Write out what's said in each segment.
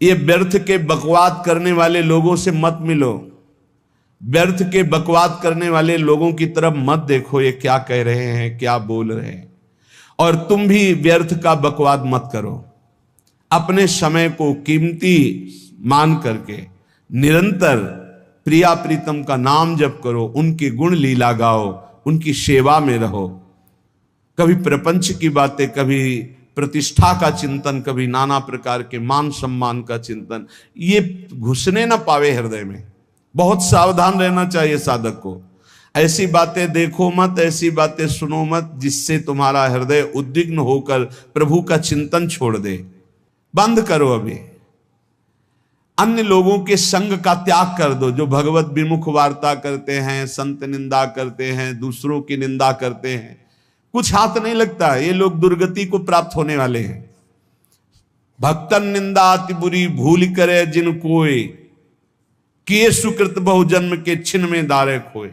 ये व्यर्थ के बकवाद करने वाले लोगों से मत मिलो, व्यर्थ के बकवाद करने वाले लोगों की तरफ मत देखो, ये क्या कह रहे हैं, क्या बोल रहे हैं। और तुम भी व्यर्थ का बकवाद मत करो। अपने समय को कीमती मान करके निरंतर प्रिया प्रीतम का नाम जप करो, उनके गुण लीला गाओ, उनकी सेवा में रहो। कभी प्रपंच की बातें, कभी प्रतिष्ठा का चिंतन, कभी नाना प्रकार के मान सम्मान का चिंतन, ये घुसने ना पावे हृदय में। बहुत सावधान रहना चाहिए साधक को। ऐसी बातें देखो मत, ऐसी बातें सुनो मत जिससे तुम्हारा हृदय उद्विग्न होकर प्रभु का चिंतन छोड़ दे। बंद करो अभी। अन्य लोगों के संग का त्याग कर दो, जो भगवत विमुख वार्ता करते हैं, संत निंदा करते हैं, दूसरों की निंदा करते हैं। कुछ हाथ नहीं लगता, ये लोग दुर्गति को प्राप्त होने वाले हैं। भक्तन निंदा अति बुरी भूल करे जिन कोय, किए सुकृत बहु जन्म के छिन में दारे खोए।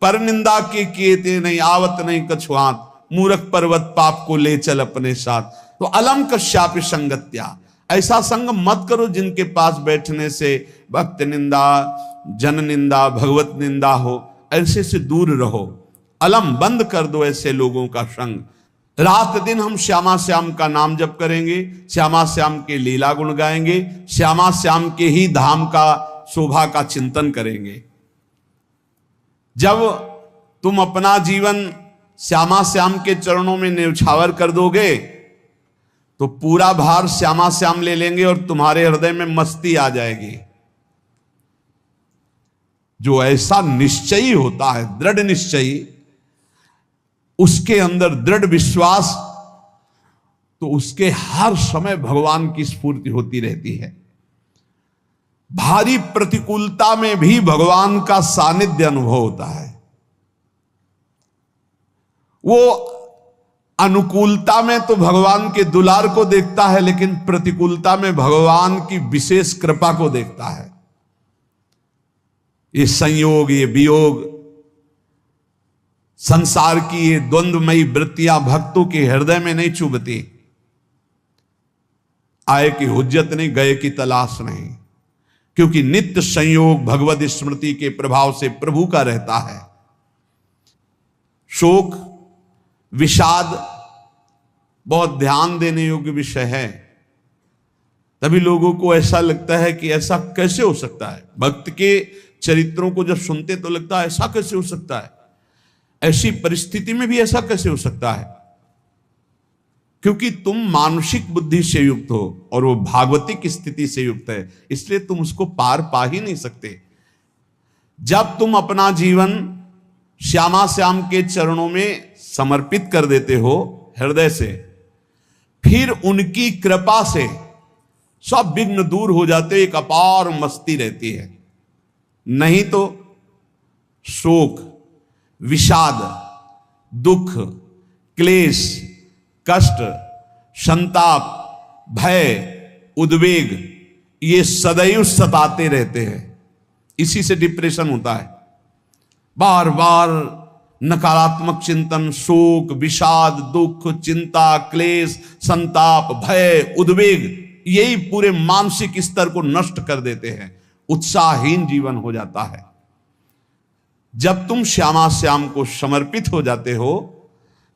पर निंदा के किए ते नहीं, आवत नहीं कछुआत, मूर्ख पर्वत पाप को ले चल अपने साथ। तो अलम कश्याप संगत्या, ऐसा संग मत करो जिनके पास बैठने से भक्त निंदा, जन निंदा, भगवत निंदा हो। ऐसे से दूर रहो, अलम बंद कर दो ऐसे लोगों का संग। रात दिन हम श्यामा श्याम का नाम जप करेंगे, श्यामा श्याम के लीला गुण गाएंगे, श्यामा श्याम के ही धाम का शोभा का चिंतन करेंगे। जब तुम अपना जीवन श्यामा श्याम के चरणों में न्यौछावर कर दोगे तो पूरा भार श्यामा श्याम ले लेंगे और तुम्हारे हृदय में मस्ती आ जाएगी। जो ऐसा निश्चयी होता है, दृढ़ निश्चयी, उसके अंदर दृढ़ विश्वास, तो उसके हर समय भगवान की स्फूर्ति होती रहती है। भारी प्रतिकूलता में भी भगवान का सानिध्य अनुभव होता है। वो अनुकूलता में तो भगवान के दुलार को देखता है, लेकिन प्रतिकूलता में भगवान की विशेष कृपा को देखता है। ये संयोग, ये वियोग, संसार की ये द्वंद्वमयी वृत्तियां भक्तों के हृदय में नहीं चुभती। आए की हुज्जत नहीं, गए की तलाश नहीं, क्योंकि नित्य संयोग भगवत स्मृति के प्रभाव से प्रभु का रहता है। शोक, विषाद बहुत ध्यान देने योग्य विषय है। तभी लोगों को ऐसा लगता है कि ऐसा कैसे हो सकता है। भक्त के चरित्रों को जब सुनते तो लगता है ऐसा कैसे हो सकता है, ऐसी परिस्थिति में भी ऐसा कैसे हो सकता है। क्योंकि तुम मानसिक बुद्धि से युक्त हो और वो भागवतिक स्थिति से युक्त है, इसलिए तुम उसको पार पा ही नहीं सकते। जब तुम अपना जीवन श्यामा श्याम के चरणों में समर्पित कर देते हो हृदय से, फिर उनकी कृपा से सब विघ्न दूर हो जाते, एक अपार मस्ती रहती है। नहीं तो शोक, विषाद, दुख, क्लेश, कष्ट, संताप, भय, उद्वेग, ये सदैव सताते रहते हैं। इसी से डिप्रेशन होता है। बार बार नकारात्मक चिंतन, शोक, विषाद, दुख, चिंता, क्लेश, संताप, भय, उद्वेग, यही पूरे मानसिक स्तर को नष्ट कर देते हैं। उत्साहहीन जीवन हो जाता है। जब तुम श्यामा श्याम को समर्पित हो जाते हो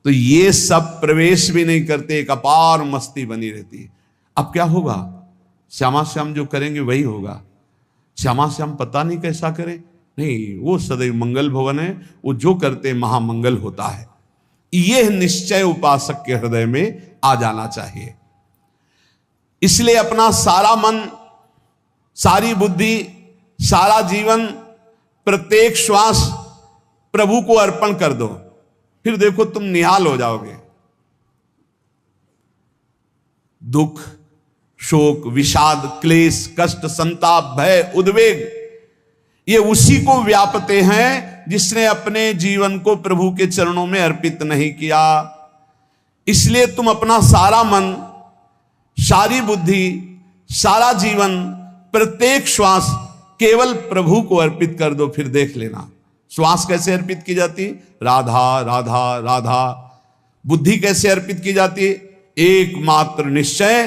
तो ये सब प्रवेश भी नहीं करते, एक अपार मस्ती बनी रहती है। अब क्या होगा? श्यामा श्याम जो करेंगे वही होगा। श्यामा श्याम पता नहीं कैसा करें, नहीं, वो सदैव मंगल भवन है, वो जो करते महामंगल होता है। यह निश्चय उपासक के हृदय में आ जाना चाहिए। इसलिए अपना सारा मन, सारी बुद्धि, सारा जीवन, प्रत्येक श्वास प्रभु को अर्पण कर दो, फिर देखो तुम निहाल हो जाओगे। दुख, शोक, विषाद, क्लेश, कष्ट, संताप, भय, उद्वेग, ये उसी को व्यापते हैं जिसने अपने जीवन को प्रभु के चरणों में अर्पित नहीं किया। इसलिए तुम अपना सारा मन, सारी बुद्धि, सारा जीवन, प्रत्येक श्वास केवल प्रभु को अर्पित कर दो, फिर देख लेना। श्वास कैसे अर्पित की जाती? राधा राधा राधा। बुद्धि कैसे अर्पित की जाती? एकमात्र निश्चय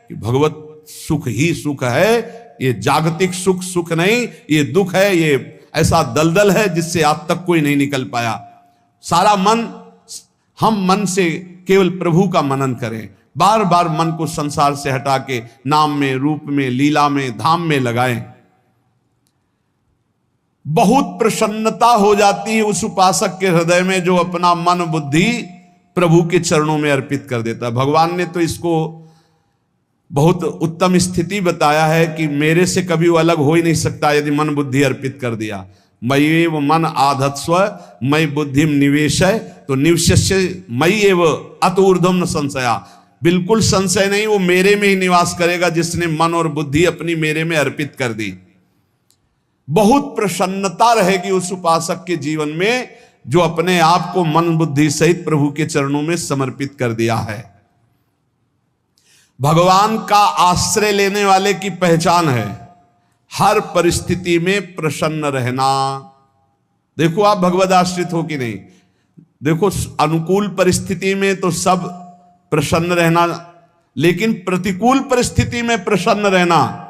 कि भगवत सुख ही सुख है, ये जागतिक सुख सुख नहीं, ये दुख है, ये ऐसा दलदल है जिससे आज तक कोई नहीं निकल पाया। सारा मन, हम मन से केवल प्रभु का मनन करें, बार बार मन को संसार से हटा के नाम में, रूप में, लीला में, धाम में लगाएं। बहुत प्रसन्नता हो जाती है उस उपासक के हृदय में जो अपना मन बुद्धि प्रभु के चरणों में अर्पित कर देता है। भगवान ने तो इसको बहुत उत्तम स्थिति बताया है कि मेरे से कभी वो अलग हो ही नहीं सकता यदि मन बुद्धि अर्पित कर दिया। मयि एव मन आधत्स्व मयि बुद्धिम निवेशय, तो निवश्य मयि एव अत ऊर्ध्वम न संशया, बिल्कुल संशय नहीं, वो मेरे में ही निवास करेगा जिसने मन और बुद्धि अपनी मेरे में अर्पित कर दी। बहुत प्रसन्नता रहेगी उस उपासक के जीवन में जो अपने आप को मन बुद्धि सहित प्रभु के चरणों में समर्पित कर दिया है। भगवान का आश्रय लेने वाले की पहचान है हर परिस्थिति में प्रसन्न रहना। देखो आप भगवद आश्रित हो कि नहीं, देखो अनुकूल परिस्थिति में तो सब प्रसन्न रहना, लेकिन प्रतिकूल परिस्थिति में प्रसन्न रहना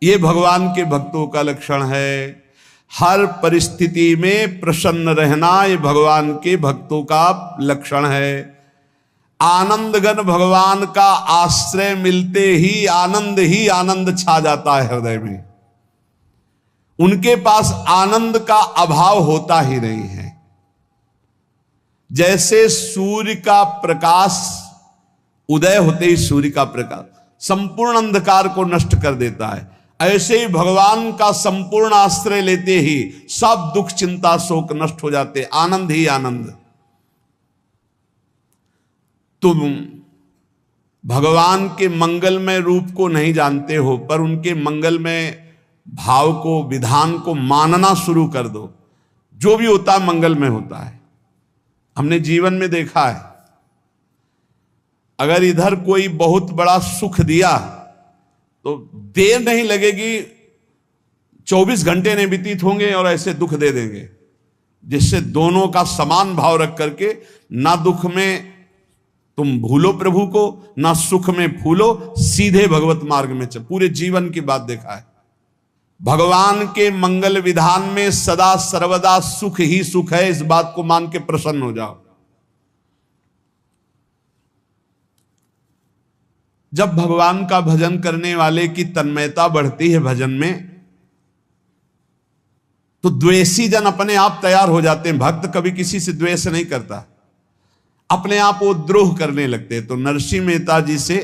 ये भगवान के भक्तों का लक्षण है। हर परिस्थिति में प्रसन्न रहना ये भगवान के भक्तों का लक्षण है। आनंदगन भगवान का आश्रय मिलते ही आनंद छा जाता है हृदय में। उनके पास आनंद का अभाव होता ही नहीं है। जैसे सूर्य का प्रकाश उदय होते ही सूर्य का प्रकाश संपूर्ण अंधकार को नष्ट कर देता है, ऐसे ही भगवान का संपूर्ण आश्रय लेते ही सब दुख चिंता शोक नष्ट हो जाते, आनंद ही आनंद। तुम भगवान के मंगलमय रूप को नहीं जानते हो, पर उनके मंगलमय भाव को, विधान को मानना शुरू कर दो। जो भी होता है मंगलमय होता है। हमने जीवन में देखा है, अगर इधर कोई बहुत बड़ा सुख दिया तो देर नहीं लगेगी, 24 घंटे नहीं व्यतीत होंगे और ऐसे दुख दे देंगे, जिससे दोनों का समान भाव रख करके ना दुख में तुम भूलो प्रभु को, ना सुख में भूलो, सीधे भगवत मार्ग में चल। पूरे जीवन की बात देखा है। भगवान के मंगल विधान में सदा सर्वदा सुख ही सुख है, इस बात को मान के प्रसन्न हो जाओ। जब भगवान का भजन करने वाले की तन्मयता बढ़ती है भजन में, तो द्वेषी जन अपने आप तैयार हो जाते हैं। भक्त कभी किसी से द्वेष नहीं करता, अपने आप वो द्रोह करने लगते हैं। तो नरसिंह मेहता जी से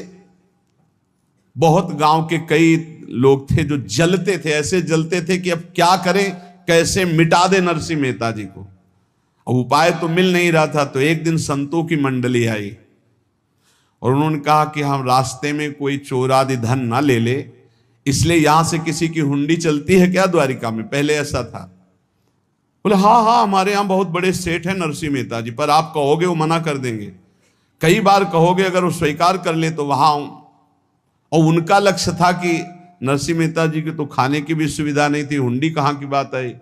बहुत गांव के कई लोग थे जो जलते थे, ऐसे जलते थे कि अब क्या करें, कैसे मिटा दे नरसिंह मेहता जी को। अब उपाय तो मिल नहीं रहा था। तो एक दिन संतों की मंडली आई और उन्होंने कहा कि हम रास्ते में कोई चोर आदि धन ना ले ले, इसलिए यहां से किसी की हुंडी चलती है क्या द्वारिका में? पहले ऐसा था। बोले हाँ हमारे यहां बहुत बड़े सेठ हैं नरसिंह मेहता जी, पर आप कहोगे वो मना कर देंगे। कई बार कहोगे, अगर वो स्वीकार कर ले तो वहां। और उनका लक्ष्य था कि नरसिंह मेहता जी की तो खाने की भी सुविधा नहीं थी, हुंडी कहाँ की बात आई।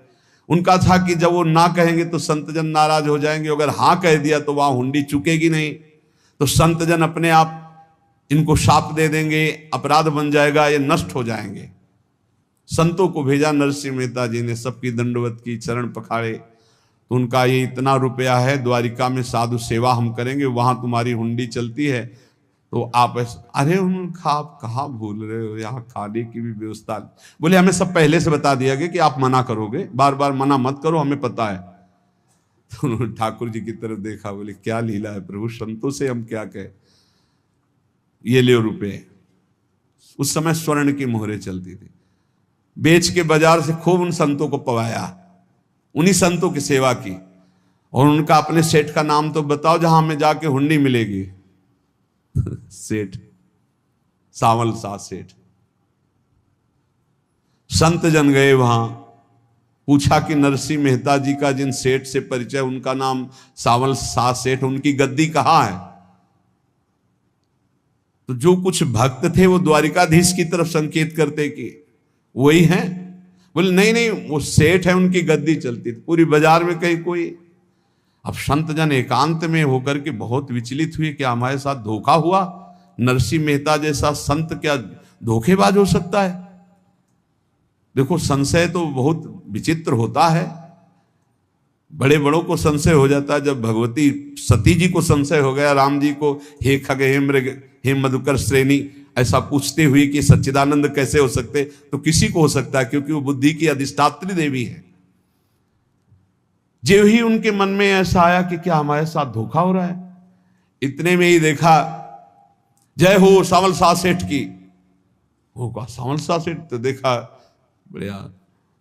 उनका था कि जब वो ना कहेंगे तो संतजन नाराज हो जाएंगे, अगर हाँ कह दिया तो वहां हुंडी चुकेगी नहीं, तो संतजन अपने आप इनको शाप दे देंगे, अपराध बन जाएगा, ये नष्ट हो जाएंगे। संतों को भेजा नरसिंह मेहता जी ने, सबकी दंडवत की, चरण पखाड़े। तो उनका ये इतना रुपया है, द्वारिका में साधु सेवा हम करेंगे, वहां तुम्हारी हुंडी चलती है तो आप अरे उनका आप कहाँ भूल रहे हो, यहाँ खाने की भी व्यवस्था। बोले हमें सब पहले से बता दिया गया कि आप मना करोगे, बार बार मना मत करो, हमें पता है। तो उन्होंने ठाकुर जी की तरफ देखा, बोले क्या लीला है प्रभु, संतों से हम क्या कहें, ये ले रुपए। उस समय स्वर्ण की मोहरें चलती थी, बेच के बाजार से खूब उन संतों को पवाया, उन्हीं संतों की सेवा की। और उनका अपने सेठ का नाम तो बताओ जहां हमें जाके हुंडी मिलेगी। सेठ सावल सा सेठ। संत जन गए वहां, पूछा कि नरसिंह मेहता जी का जिन सेठ से परिचय, उनका नाम सावल सा सेठ, उनकी गद्दी कहां है? तो जो कुछ भक्त थे वो द्वारिकाधीश की तरफ संकेत करते कि वही हैं। बोले नहीं वो सेठ है, उनकी गद्दी चलती थी पूरी बाजार में कहीं कोई। अब संत जन एकांत में होकर के बहुत विचलित हुए, क्या हमारे साथ धोखा हुआ? नरसिंह मेहता जैसा संत क्या धोखेबाज हो सकता है? देखो, संशय तो बहुत विचित्र होता है। बड़े बड़ों को संशय हो जाता है। जब भगवती सती जी को संशय हो गया, राम जी को, हे खग हे मृग हे मधुकर श्रेणी, ऐसा पूछते हुए कि सच्चिदानंद कैसे हो सकते, तो किसी को हो सकता है, क्योंकि वो बुद्धि की अधिष्ठात्री देवी है। जो ही उनके मन में ऐसा आया कि क्या हमारे साथ धोखा हो रहा है, इतने में ही देखा जय हो सावल शाह सेठ की। वो कहा सावल शाह सेठ, तो देखा बढ़िया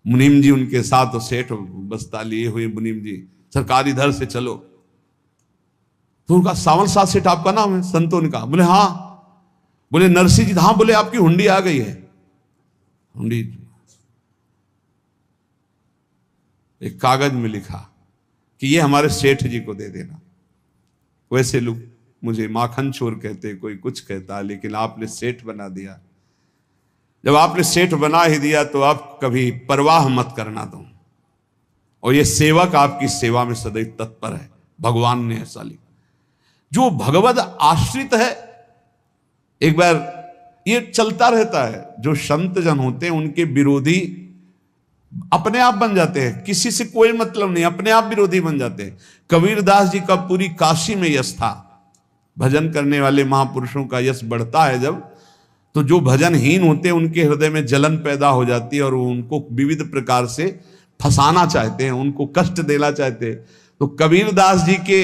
मुनीम जी उनके साथ, सेठ बस्ता लिए हुए मुनीम जी, सरकार इधर से चलो। तो उनका सावल शाह सेठ आपका नाम है? संतों ने कहा। बोले हाँ। बोले नरसिंह जी? हाँ। बोले आपकी हुंडी आ गई है। हुंडी एक कागज में लिखा कि ये हमारे सेठ जी को दे देना। वैसे लोग मुझे माखन चोर कहते, कोई कुछ कहता, लेकिन आपने सेठ बना दिया। जब आपने सेठ बना ही दिया तो आप कभी परवाह मत करना दो। और ये सेवक आपकी सेवा में सदैव तत्पर है। भगवान ने ऐसा लिखा। जो भगवद आश्रित है, एक बार ये चलता रहता है, जो संत जन होते हैं उनके विरोधी अपने आप बन जाते हैं, किसी से कोई मतलब नहीं, अपने आप विरोधी बन जाते हैं। कबीरदास जी का पूरी काशी में यश था। भजन करने वाले महापुरुषों का यश बढ़ता है जब, तो जो भजनहीन होते हैं उनके हृदय में जलन पैदा हो जाती है और वो उनको विविध प्रकार से फंसाना चाहते हैं, उनको कष्ट देना चाहते हैं। तो कबीरदास जी के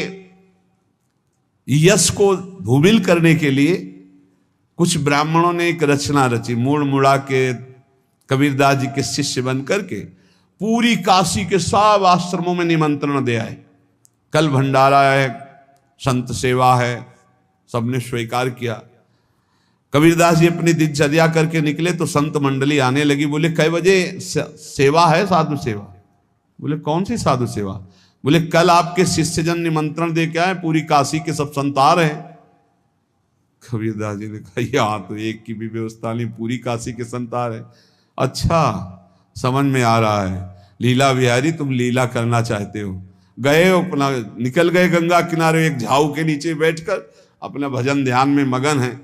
यश को धूमिल करने के लिए कुछ ब्राह्मणों ने एक रचना रची। मुड़ मुड़ा के कबीरदास जी के शिष्य बन करके पूरी काशी के सब आश्रमों में निमंत्रण दे आए। कल भंडारा है, संत सेवा है, सबने स्वीकार किया। कबीरदास जी अपनी दिनचर्या करके निकले तो संत मंडली आने लगी। बोले कै बजे सेवा है? साधु सेवा। बोले कौन सी साधु सेवा? बोले कल आपके शिष्यजन निमंत्रण दे के आए, पूरी काशी के सब संत आ रहे हैं। कबीरदास जी ने कहा यहाँ तो एक की भी व्यवस्था नहीं, पूरी काशी के संत आ रहे। अच्छा, समझ में आ रहा है, लीला बिहारी तुम लीला करना चाहते हो। गए अपना, निकल गए गंगा किनारे, एक झाऊ के नीचे बैठकर अपना भजन ध्यान में मगन है।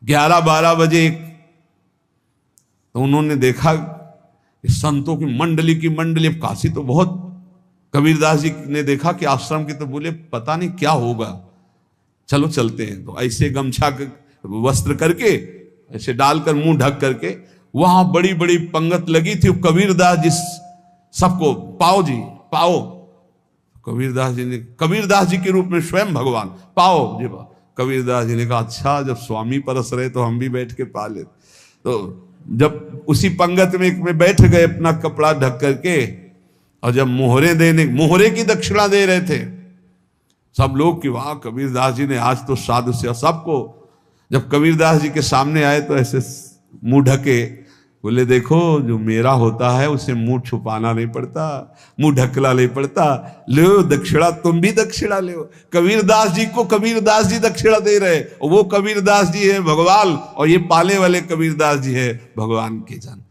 11-12 बजे तो उन्होंने देखा संतों की मंडली, काशी तो बहुत। कबीरदास जी ने देखा कि आश्रम की, तो बोले पता नहीं क्या होगा, चलो चलते हैं। तो ऐसे गमछा वस्त्र करके ऐसे डालकर मुंह ढक करके, वहां बड़ी बड़ी पंगत लगी थी। कबीरदास जी सबको पाओ जी पाओ। कबीरदास जी के रूप में स्वयं भगवान, पाओ जी पाओ। कबीरदास जी ने कहा अच्छा, जब स्वामी परस रहे तो हम भी बैठ के पा ले। तो जब उसी पंगत में बैठ गए अपना कपड़ा ढक करके, और जब मोहरे की दक्षिणा दे रहे थे सब लोग कि वाह कबीरदास जी ने आज तो साधु से सबको। जब कबीरदास जी के सामने आए तो ऐसे मुंह ढके, बोले देखो जो मेरा होता है उसे मुंह छुपाना नहीं पड़ता, मुंह ढकला नहीं पड़ता। लो दक्षिणा, तुम भी दक्षिणा लो। कबीरदास जी को कबीरदास जी दक्षिणा दे रहे, और वो कबीरदास जी है भगवान, और ये पाले वाले कबीरदास जी है भगवान के जन।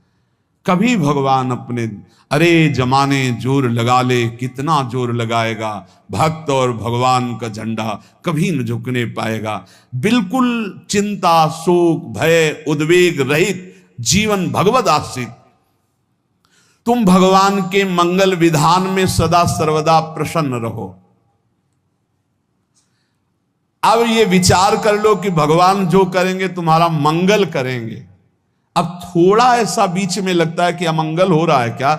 कभी भगवान अपने, अरे जमाने जोर लगा ले, कितना जोर लगाएगा, भक्त और भगवान का झंडा कभी न झुकने पाएगा। बिल्कुल चिंता शोक भय उद्वेग रहित जीवन भगवद आश्रित। तुम भगवान के मंगल विधान में सदा सर्वदा प्रसन्न रहो। अब ये विचार कर लो कि भगवान जो करेंगे तुम्हारा मंगल करेंगे। अब थोड़ा ऐसा बीच में लगता है कि अमंगल हो रहा है क्या,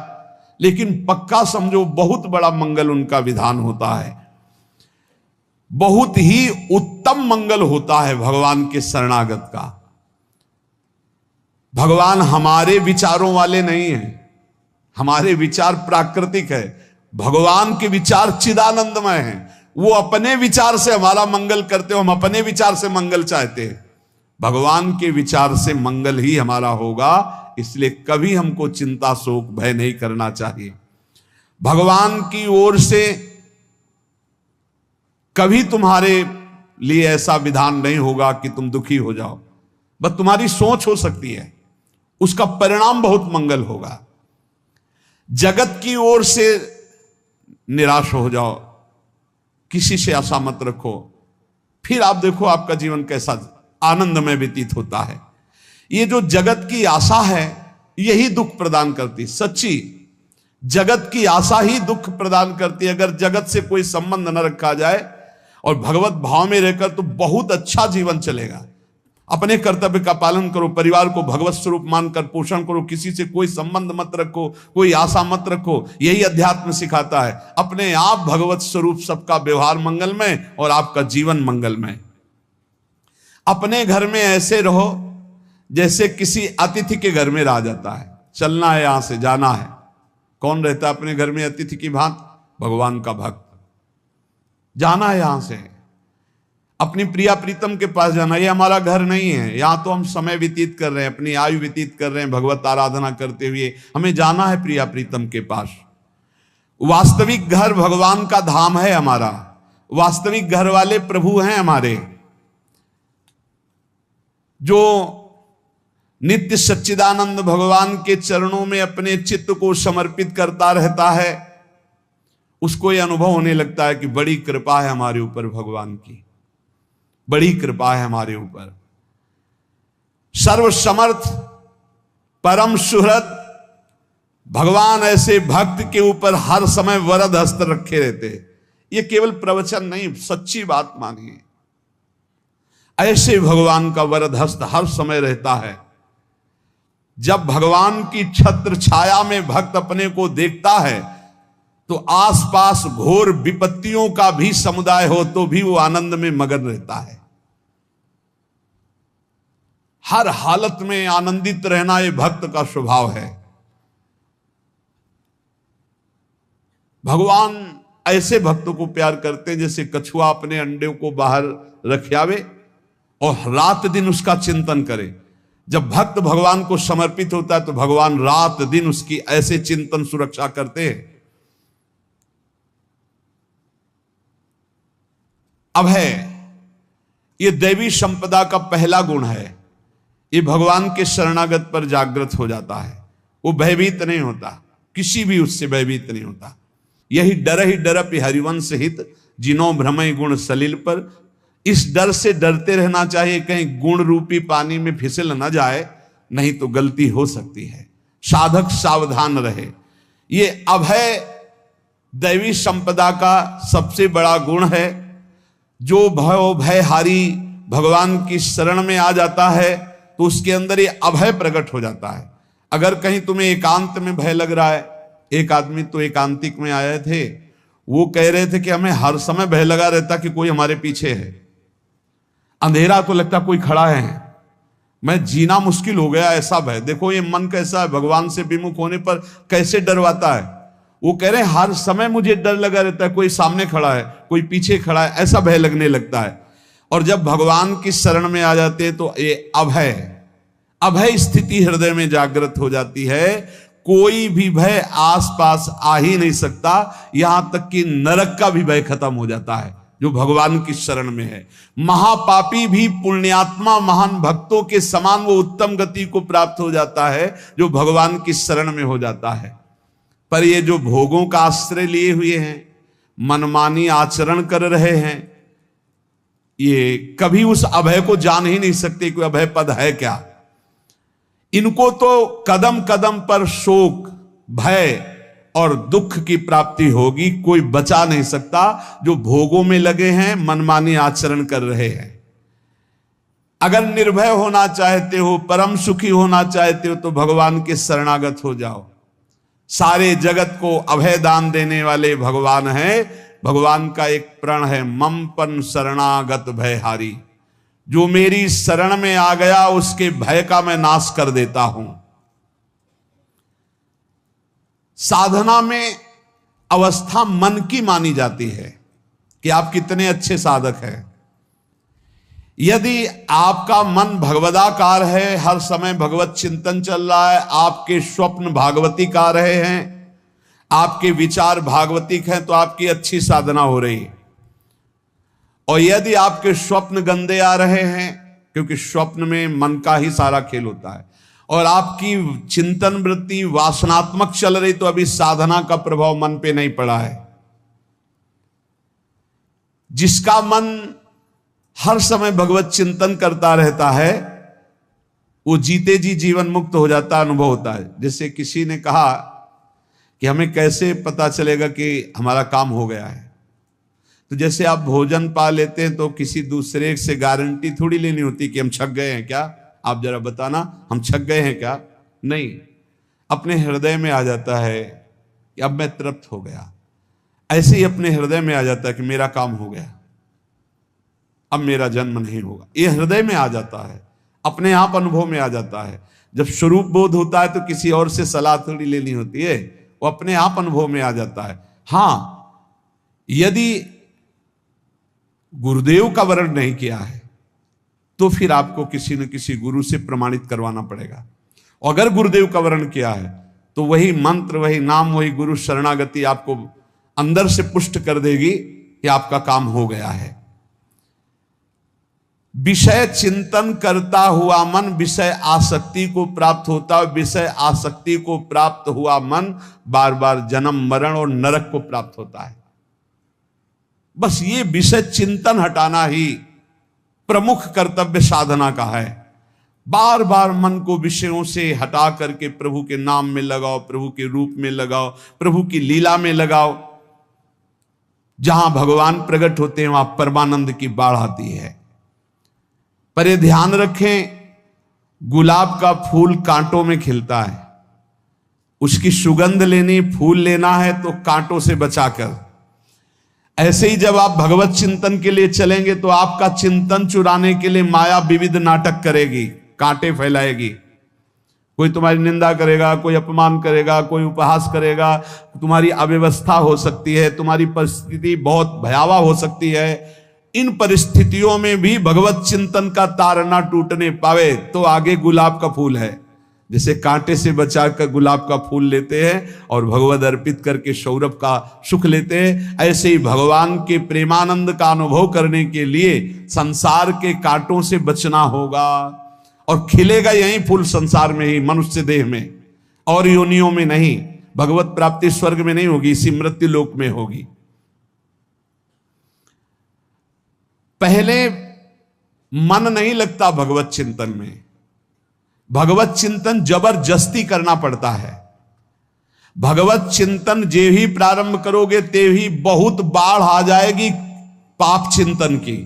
लेकिन पक्का समझो बहुत बड़ा मंगल उनका विधान होता है। बहुत ही उत्तम मंगल होता है भगवान के शरणागत का। भगवान हमारे विचारों वाले नहीं हैं, हमारे विचार प्राकृतिक है, भगवान के विचार चिदानंदमय हैं। वो अपने विचार से हमारा मंगल करते हो, हम अपने विचार से मंगल चाहते हैं। भगवान के विचार से मंगल ही हमारा होगा, इसलिए कभी हमको चिंता शोक भय नहीं करना चाहिए। भगवान की ओर से कभी तुम्हारे लिए ऐसा विधान नहीं होगा कि तुम दुखी हो जाओ, बस तुम्हारी सोच हो सकती है, उसका परिणाम बहुत मंगल होगा। जगत की ओर से निराश हो जाओ, किसी से आशा मत रखो, फिर आप देखो आपका जीवन कैसा आनंद में व्यतीत होता है। ये जो जगत की आशा है यही दुख प्रदान करती, सच्ची जगत की आशा ही दुख प्रदान करती है। अगर जगत से कोई संबंध न रखा जाए और भगवत भाव में रहकर तो बहुत अच्छा जीवन चलेगा। अपने कर्तव्य का पालन करो, परिवार को भगवत स्वरूप मानकर पोषण करो, किसी से कोई संबंध मत रखो, कोई आशा मत रखो। यही अध्यात्म सिखाता है। अपने आप भगवत स्वरूप, सबका व्यवहार मंगलमय और आपका जीवन मंगलमय। अपने घर में ऐसे रहो जैसे किसी अतिथि के घर में रह जाता है। चलना है, यहां से जाना है। कौन रहता है अपने घर में अतिथि की भांति? भगवान का भक्त। जाना है यहां से, अपनी प्रिया प्रीतम के पास जाना। ये हमारा घर नहीं है, यहां तो हम समय व्यतीत कर रहे हैं, अपनी आयु व्यतीत कर रहे हैं भगवत आराधना करते हुए। हमें जाना है प्रिया प्रीतम के पास। वास्तविक घर भगवान का धाम है हमारा। वास्तविक घर वाले प्रभु हैं हमारे, जो नित्य सच्चिदानंद भगवान के चरणों में अपने चित्त को समर्पित करता रहता है। उसको यह अनुभव होने लगता है कि बड़ी कृपा है हमारे ऊपर भगवान की, बड़ी कृपा है हमारे ऊपर। सर्वसमर्थ परम सुहृद भगवान ऐसे भक्त के ऊपर हर समय वरद हस्त रखे रहते। ये केवल प्रवचन नहीं, सच्ची बात मानिए। ऐसे भगवान का वरद हस्त हर समय रहता है। जब भगवान की छत्र छाया में भक्त अपने को देखता है तो आसपास घोर विपत्तियों का भी समुदाय हो तो भी वो आनंद में मगन रहता है। हर हालत में आनंदित रहना ये भक्त का स्वभाव है। भगवान ऐसे भक्तों को प्यार करते हैं जैसे कछुआ अपने अंडे को बाहर रख आवे और रात दिन उसका चिंतन करे। जब भक्त भगवान को समर्पित होता है तो भगवान रात दिन उसकी ऐसे चिंतन सुरक्षा करते हैं। अभय, ये दैवी संपदा का पहला गुण है। ये भगवान के शरणागत पर जागृत हो जाता है। वो भयभीत नहीं होता, किसी भी उससे भयभीत नहीं होता। यही डर ही डरप हरिवंश हित, जिनो भ्रमय गुण सलिल पर। इस डर से डरते रहना चाहिए कहीं गुण रूपी पानी में फिसल न जाए, नहीं तो गलती हो सकती है। साधक सावधान रहे। ये अभय दैवी संपदा का सबसे बड़ा गुण है। जो भयहारी भगवान की शरण में आ जाता है तो उसके अंदर ये अभय प्रकट हो जाता है। अगर कहीं तुम्हें एकांत में भय लग रहा है, एक आदमी तो एकांतिक में आए थे, वो कह रहे थे कि हमें हर समय भय लगा रहता कि कोई हमारे पीछे है। अंधेरा तो लगता कोई खड़ा है, मैं जीना मुश्किल हो गया, ऐसा भय। देखो ये मन कैसा है, भगवान से विमुख होने पर कैसे डरवाता है। वो कह रहे हैं हर समय मुझे डर लगा रहता है, कोई सामने खड़ा है, कोई पीछे खड़ा है, ऐसा भय लगने लगता है। और जब भगवान की शरण में आ जाते हैं तो ये अभय स्थिति हृदय में जागृत हो जाती है। कोई भी भय आसपास आ ही नहीं सकता, यहां तक कि नरक का भी भय खत्म हो जाता है जो भगवान की शरण में है। महापापी भी पुण्यात्मा महान भक्तों के समान वो उत्तम गति को प्राप्त हो जाता है जो भगवान की शरण में हो जाता है। पर ये जो भोगों का आश्रय लिए हुए हैं, मनमानी आचरण कर रहे हैं, ये कभी उस अभय को जान ही नहीं सकते कि अभय पद है क्या। इनको तो कदम कदम पर शोक, भय और दुख की प्राप्ति होगी। कोई बचा नहीं सकता जो भोगों में लगे हैं, मनमानी आचरण कर रहे हैं। अगर निर्भय होना चाहते हो, परम सुखी होना चाहते हो तो भगवान के शरणागत हो जाओ। सारे जगत को अभय दान देने वाले भगवान हैं। भगवान का एक प्रण है, ममपन शरणागत भयहारी। जो मेरी शरण में आ गया उसके भय का मैं नाश कर देता हूं। साधना में अवस्था मन की मानी जाती है कि आप कितने अच्छे साधक हैं। यदि आपका मन भगवदाकार है, हर समय भगवत चिंतन चल रहा है, आपके स्वप्न भागवतिक आ रहे हैं, आपके विचार भागवतिक हैं, तो आपकी अच्छी साधना हो रही है। और यदि आपके स्वप्न गंदे आ रहे हैं, क्योंकि स्वप्न में मन का ही सारा खेल होता है, और आपकी चिंतन वृत्ति वासनात्मक चल रही, तो अभी साधना का प्रभाव मन पे नहीं पड़ा है। जिसका मन हर समय भगवत चिंतन करता रहता है वो जीते जी जीवन मुक्त हो जाता अनुभव होता है। जैसे किसी ने कहा कि हमें कैसे पता चलेगा कि हमारा काम हो गया है, तो जैसे आप भोजन पा लेते हैं तो किसी दूसरे से गारंटी थोड़ी लेनी होती कि हम छक गए हैं क्या, आप जरा बताना हम छक गए हैं क्या। नहीं, अपने हृदय में आ जाता है कि अब मैं तृप्त हो गया। ऐसे ही अपने हृदय में आ जाता है कि मेरा काम हो गया, अब मेरा जन्म नहीं होगा। ये हृदय में आ जाता है, अपने आप अनुभव में आ जाता है। जब स्वरूप बोध होता है तो किसी और से सलाह थोड़ी लेनी होती है, वो अपने आप अनुभव में आ जाता है। हां, यदि गुरुदेव का वर्ण नहीं किया है तो फिर आपको किसी न किसी गुरु से प्रमाणित करवाना पड़ेगा। अगर गुरुदेव का वर्ण किया है तो वही मंत्र, वही नाम, वही गुरु शरणागति आपको अंदर से पुष्ट कर देगी कि आपका काम हो गया है। विषय चिंतन करता हुआ मन विषय आसक्ति को प्राप्त होता है। विषय आसक्ति को प्राप्त हुआ मन बार बार जन्म मरण और नरक को प्राप्त होता है। बस ये विषय चिंतन हटाना ही प्रमुख कर्तव्य साधना का है। बार बार मन को विषयों से हटा करके प्रभु के नाम में लगाओ, प्रभु के रूप में लगाओ, प्रभु की लीला में लगाओ। जहां भगवान प्रकट होते हैं वहां परमानंद की बाढ़ आती है। पर ये ध्यान रखें, गुलाब का फूल कांटों में खिलता है, उसकी सुगंध लेनी, फूल लेना है तो कांटों से बचाकर। ऐसे ही जब आप भगवत चिंतन के लिए चलेंगे तो आपका चिंतन चुराने के लिए माया विविध नाटक करेगी, कांटे फैलाएगी। कोई तुम्हारी निंदा करेगा, कोई अपमान करेगा, कोई उपहास करेगा, तुम्हारी अव्यवस्था हो सकती है, तुम्हारी परिस्थिति बहुत भयावह हो सकती है। इन परिस्थितियों में भी भगवत चिंतन का तार ना टूटने पावे तो आगे गुलाब का फूल है। जैसे कांटे से बचाकर गुलाब का फूल लेते हैं और भगवत अर्पित करके सौरभ का सुख लेते हैं, ऐसे ही भगवान के प्रेमानंद का अनुभव करने के लिए संसार के कांटों से बचना होगा। और खिलेगा यही फूल संसार में ही, मनुष्य देह में, और योनियों में नहीं। भगवत प्राप्ति स्वर्ग में नहीं होगी, इसी मृत्यु लोक में होगी। पहले मन नहीं लगता भगवत चिंतन में, भगवत चिंतन जबरदस्ती करना पड़ता है। भगवत चिंतन जे ही प्रारंभ करोगे ते ही बहुत बाढ़ आ जाएगी पाप चिंतन की।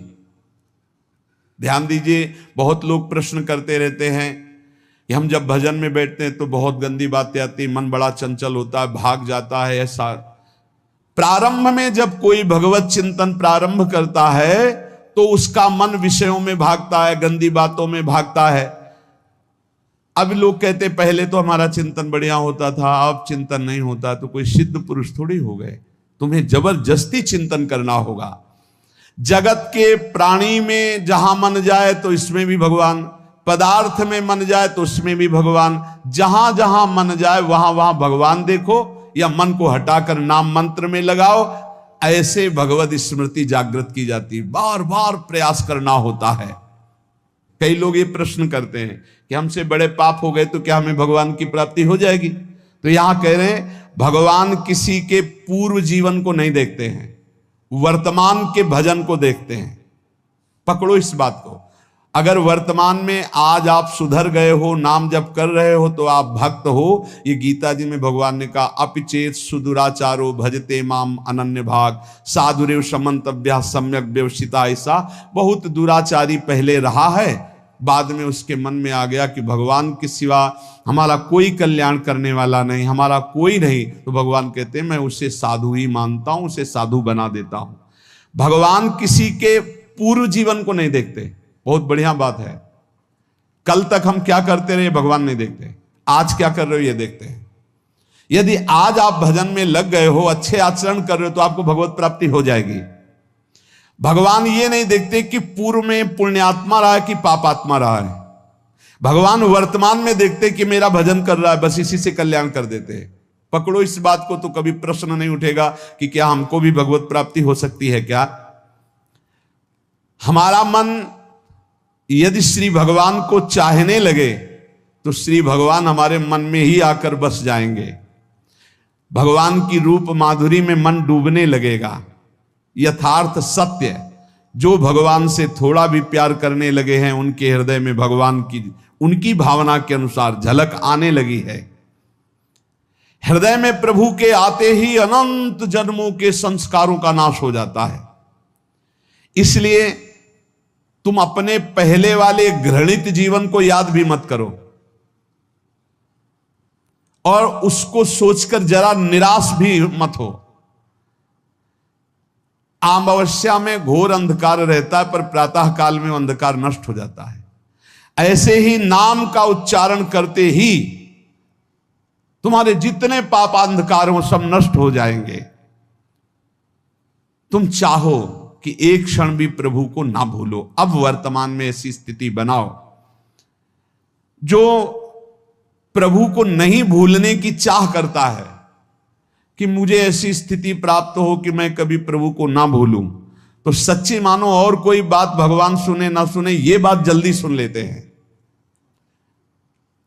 ध्यान दीजिए, बहुत लोग प्रश्न करते रहते हैं कि हम जब भजन में बैठते हैं तो बहुत गंदी बातें आती, मन बड़ा चंचल होता है, भाग जाता है। ऐसा प्रारंभ में जब कोई भगवत चिंतन प्रारंभ करता है तो उसका मन विषयों में भागता है, गंदी बातों में भागता है। अब लोग कहते पहले तो हमारा चिंतन बढ़िया होता था, अब चिंतन नहीं होता। तो कोई सिद्ध पुरुष थोड़ी हो गए, तुम्हें जबरदस्ती चिंतन करना होगा। जगत के प्राणी में जहां मन जाए तो इसमें भी भगवान, पदार्थ में मन जाए तो उसमें भी भगवान, जहां जहां मन जाए वहां वहां भगवान देखो, या मन को हटाकर नाम मंत्र में लगाओ। ऐसे भगवत स्मृति जागृत की जाती, बार बार प्रयास करना होता है। कई लोग ये प्रश्न करते हैं कि हमसे बड़े पाप हो गए तो क्या हमें भगवान की प्राप्ति हो जाएगी? तो यहां कह रहे हैं भगवान किसी के पूर्व जीवन को नहीं देखते हैं, वर्तमान के भजन को देखते हैं। पकड़ो इस बात को। अगर वर्तमान में आज आप सुधर गए हो, नाम जप कर रहे हो तो आप भक्त हो। ये गीता जी में भगवान ने कहा, अपिचेत सुदुराचारो भजते माम अनन्य भाग साधुरेव समंतव्या सम्यक व्यवसिता। ऐसा बहुत दुराचारी पहले रहा है, बाद में उसके मन में आ गया कि भगवान के सिवा हमारा कोई कल्याण करने वाला नहीं, हमारा कोई नहीं। तो भगवान कहते हैं मैं उसे साधु ही मानता हूं, उसे साधु बना देता हूं। भगवान किसी के पूर्व जीवन को नहीं देखते। बहुत बढ़िया बात है। कल तक हम क्या करते रहे भगवान नहीं देखते, आज क्या कर रहे हो ये देखते हैं। यदि आज आप भजन में लग गए हो, अच्छे आचरण कर रहे हो तो आपको भगवत प्राप्ति हो जाएगी। भगवान ये नहीं देखते कि पूर्व में पुण्यात्मा रहा है कि पापात्मा रहा है। भगवान वर्तमान में देखते कि मेरा भजन कर रहा है, बस इसी से कल्याण कर देते हैं। पकड़ो इस बात को, तो कभी प्रश्न नहीं उठेगा कि क्या हमको भी भगवत प्राप्ति हो सकती है क्या। हमारा मन यदि श्री भगवान को चाहने लगे तो श्री भगवान हमारे मन में ही आकर बस जाएंगे। भगवान की रूप माधुरी में मन डूबने लगेगा। यथार्थ सत्य, जो भगवान से थोड़ा भी प्यार करने लगे हैं उनके हृदय में भगवान की उनकी भावना के अनुसार झलक आने लगी है। हृदय में प्रभु के आते ही अनंत जन्मों के संस्कारों का नाश हो जाता है। इसलिए तुम अपने पहले वाले घृणित जीवन को याद भी मत करो और उसको सोचकर जरा निराश भी मत हो। अमावस्या में घोर अंधकार रहता है, पर प्रातः काल में अंधकार नष्ट हो जाता है। ऐसे ही नाम का उच्चारण करते ही तुम्हारे जितने पाप अंधकार हो सब नष्ट हो जाएंगे। तुम चाहो कि एक क्षण भी प्रभु को ना भूलो। अब वर्तमान में ऐसी स्थिति बनाओ। जो प्रभु को नहीं भूलने की चाह करता है कि मुझे ऐसी स्थिति प्राप्त हो कि मैं कभी प्रभु को ना भूलूं, तो सच्ची मानो और कोई बात भगवान सुने ना सुने, ये बात जल्दी सुन लेते हैं।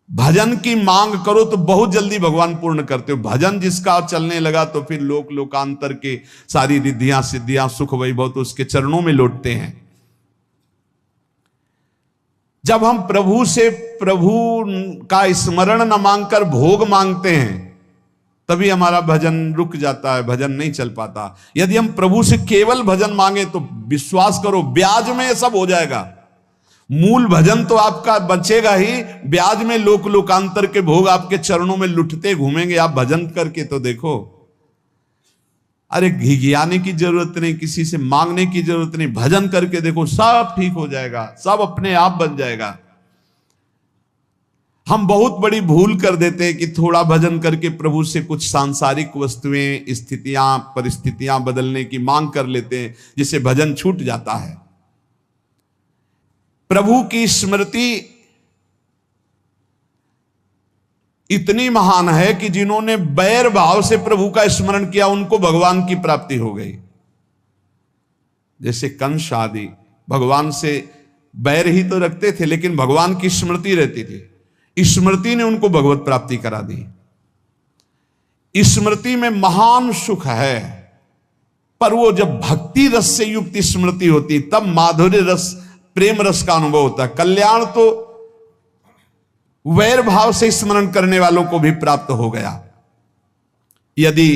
भजन की मांग करो तो बहुत जल्दी भगवान पूर्ण करते हो। भजन जिसका चलने लगा तो फिर लोक लोकांतर के सारी रिद्धियां सिद्धियां सुख वैभव तो उसके चरणों में लौटते हैं। जब हम प्रभु से प्रभु का स्मरण न मांगकर भोग मांगते हैं तभी हमारा भजन रुक जाता है, भजन नहीं चल पाता। यदि हम प्रभु से केवल भजन मांगे तो विश्वास करो ब्याज में ये सब हो जाएगा। मूल भजन तो आपका बचेगा ही, ब्याज में लोक लोकांतर के भोग आपके चरणों में लुटते घूमेंगे। आप भजन करके तो देखो। अरे घिघियाने की जरूरत नहीं, किसी से मांगने की जरूरत नहीं, भजन करके देखो सब ठीक हो जाएगा, सब अपने आप बन जाएगा। हम बहुत बड़ी भूल कर देते हैं कि थोड़ा भजन करके प्रभु से कुछ सांसारिक वस्तुएं, स्थितियां, परिस्थितियां बदलने की मांग कर लेते हैं, जिससे भजन छूट जाता है। प्रभु की स्मृति इतनी महान है कि जिन्होंने बैर भाव से प्रभु का स्मरण किया उनको भगवान की प्राप्ति हो गई। जैसे कंस आदि भगवान से बैर ही तो रखते थे, लेकिन भगवान की स्मृति रहती थी। स्मृति ने उनको भगवत प्राप्ति करा दी। स्मृति में महान सुख है, पर वो जब भक्ति रस से युक्त स्मृति होती तब माधुर्य रस, प्रेम रस का अनुभव होता है। कल्याण तो वैर भाव से स्मरण करने वालों को भी प्राप्त हो गया। यदि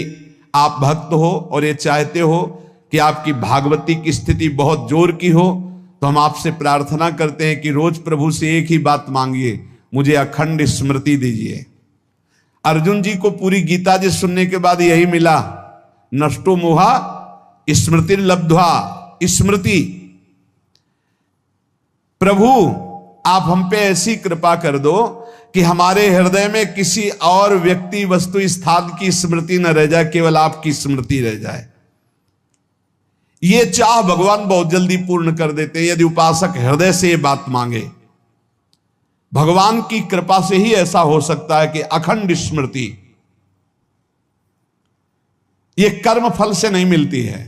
आप भक्त हो और ये चाहते हो कि आपकी भागवती की स्थिति बहुत जोर की हो, तो हम आपसे प्रार्थना करते हैं कि रोज प्रभु से एक ही बात मांगिए, मुझे अखंड स्मृति दीजिए। अर्जुन जी को पूरी गीता जी सुनने के बाद यही मिला, नष्टो मोहा स्मृति लब्ध्वा। स्मृति, प्रभु आप हम पे ऐसी कृपा कर दो कि हमारे हृदय में किसी और व्यक्ति, वस्तु, स्थान की स्मृति न रह जाए, केवल आपकी स्मृति रह जाए। ये चाह भगवान बहुत जल्दी पूर्ण कर देते हैं यदि उपासक हृदय से ये बात मांगे। भगवान की कृपा से ही ऐसा हो सकता है कि अखंड स्मृति, ये कर्म फल से नहीं मिलती है।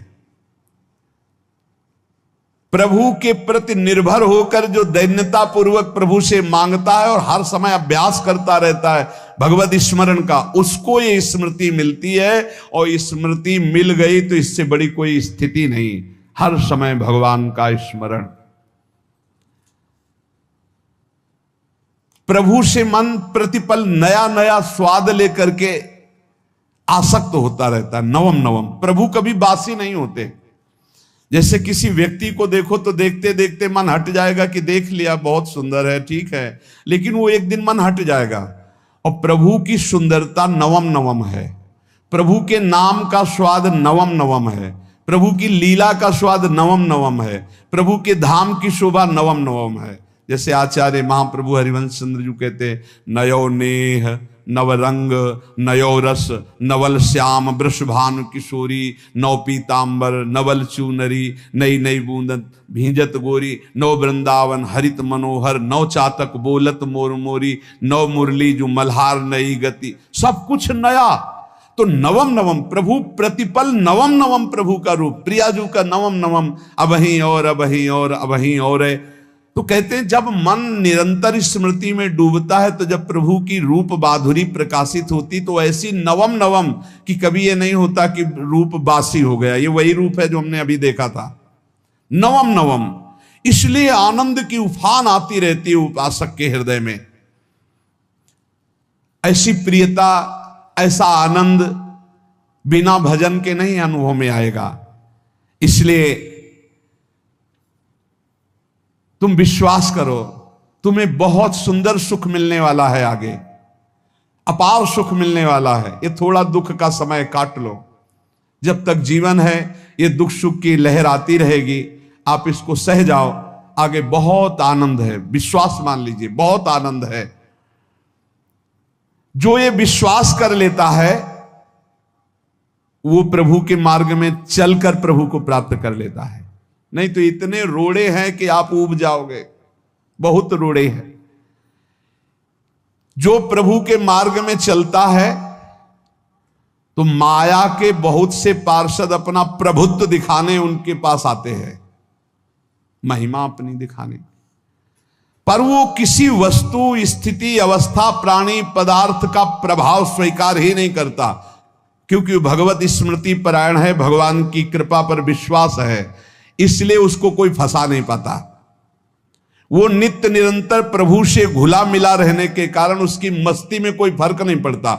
प्रभु के प्रति निर्भर होकर जो दैन्यता पूर्वक प्रभु से मांगता है और हर समय अभ्यास करता रहता है भगवत स्मरण का, उसको ये स्मृति मिलती है। और स्मृति मिल गई तो इससे बड़ी कोई स्थिति नहीं, हर समय भगवान का स्मरण। प्रभु से मन प्रतिपल नया नया स्वाद लेकर के आसक्त होता रहता है, नवम नवम। प्रभु कभी बासी नहीं होते। जैसे किसी व्यक्ति को देखो तो देखते देखते मन हट जाएगा कि देख लिया, बहुत सुंदर है, ठीक है, लेकिन वो एक दिन मन हट जाएगा। और प्रभु की सुंदरता नवम नवम है, प्रभु के नाम का स्वाद नवम नवम है, प्रभु की लीला का स्वाद नवम नवम है, प्रभु के धाम की शोभा नवम नवम है। जैसे आचार्य महाप्रभु हरिवंश चंद्र जी कहते, नयो नेह नवरंग नयो रस नवल श्याम वृषभानु किशोरी, नव पीतांबर नवल चूनरी, नई नई बूंदत भींजत गोरी, नव वृंदावन हरित मनोहर, नव चातक बोलत मोर मोरी, नव मुरली जो मल्हार नई गति, सब कुछ नया। तो नवम नवम प्रभु प्रतिपल नवम नवम प्रभु का रूप, प्रियाजू का नवम नवम, अबहीं और अबहीं और अबहीं और है। तो कहते हैं जब मन निरंतर स्मृति में डूबता है तो जब प्रभु की रूप माधुरी प्रकाशित होती तो ऐसी नवम नवम कि कभी ये नहीं होता कि रूप बासी हो गया। ये वही रूप है जो हमने अभी देखा था, नवम नवम। इसलिए आनंद की उफान आती रहती है उपासक के हृदय में। ऐसी प्रियता, ऐसा आनंद बिना भजन के नहीं अनुभव में आएगा। इसलिए तुम विश्वास करो, तुम्हें बहुत सुंदर सुख मिलने वाला है, आगे अपार सुख मिलने वाला है। ये थोड़ा दुख का समय काट लो, जब तक जीवन है ये दुख सुख की लहर आती रहेगी, आप इसको सह जाओ। आगे बहुत आनंद है, विश्वास मान लीजिए, बहुत आनंद है। जो ये विश्वास कर लेता है वो प्रभु के मार्ग में चलकर प्रभु को प्राप्त कर लेता है। नहीं तो इतने रोड़े हैं कि आप ऊब जाओगे, बहुत रोड़े हैं। जो प्रभु के मार्ग में चलता है तो माया के बहुत से पार्षद अपना प्रभुत्व दिखाने उनके पास आते हैं, महिमा अपनी दिखाने, पर वो किसी वस्तु, स्थिति, अवस्था, प्राणी, पदार्थ का प्रभाव स्वीकार ही नहीं करता, क्योंकि भगवत स्मृति परायण है, भगवान की कृपा पर विश्वास है, इसलिए उसको कोई फंसा नहीं पाता। वो नित्य निरंतर प्रभु से घुला मिला रहने के कारण उसकी मस्ती में कोई फर्क नहीं पड़ता।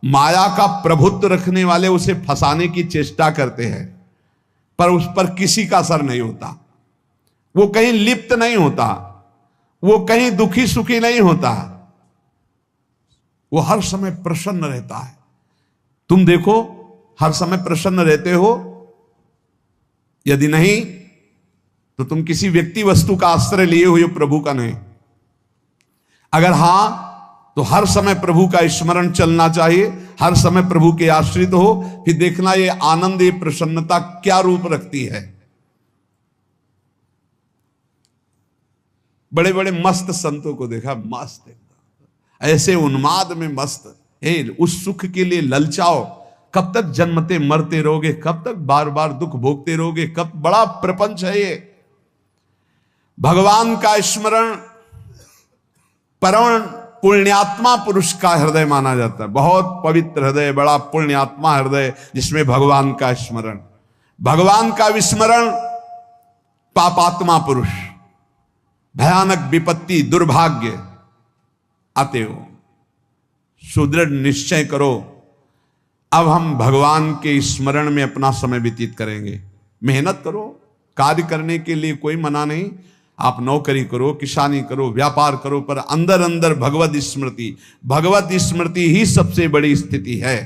माया का प्रभुत्व रखने वाले उसे फंसाने की चेष्टा करते हैं, पर उस पर किसी का असर नहीं होता। वो कहीं लिप्त नहीं होता, वो कहीं दुखी सुखी नहीं होता, वो हर समय प्रसन्न रहता है। तुम देखो, हर समय प्रसन्न रहते हो? यदि नहीं तो तुम किसी व्यक्ति वस्तु का आश्रय लिए हुए हो, प्रभु का नहीं। अगर हां तो हर समय प्रभु का स्मरण चलना चाहिए, हर समय प्रभु के आश्रित हो, फिर देखना ये आनंद, ये प्रसन्नता क्या रूप रखती है। बड़े बड़े मस्त संतों को देखा, मस्त एकदम ऐसे उन्माद में मस्त। उस सुख के लिए ललचाओ, कब तक जन्मते मरते रहोगे, कब तक बार बार दुख भोगते रहोगे, कब? बड़ा प्रपंच है ये। भगवान का स्मरण परम पुण्यात्मा पुरुष का हृदय माना जाता है। बहुत पवित्र हृदय, बड़ा पुण्यात्मा हृदय, जिसमें भगवान का स्मरण, भगवान का विस्मरण पापात्मा पुरुष, भयानक विपत्ति, दुर्भाग्य आते हो। सुदृढ़ निश्चय करो, अब हम भगवान के स्मरण में अपना समय व्यतीत करेंगे। मेहनत करो, कार्य करने के लिए कोई मना नहीं। आप नौकरी करो, किसानी करो, व्यापार करो, पर अंदर अंदर भगवत स्मृति ही सबसे बड़ी स्थिति है।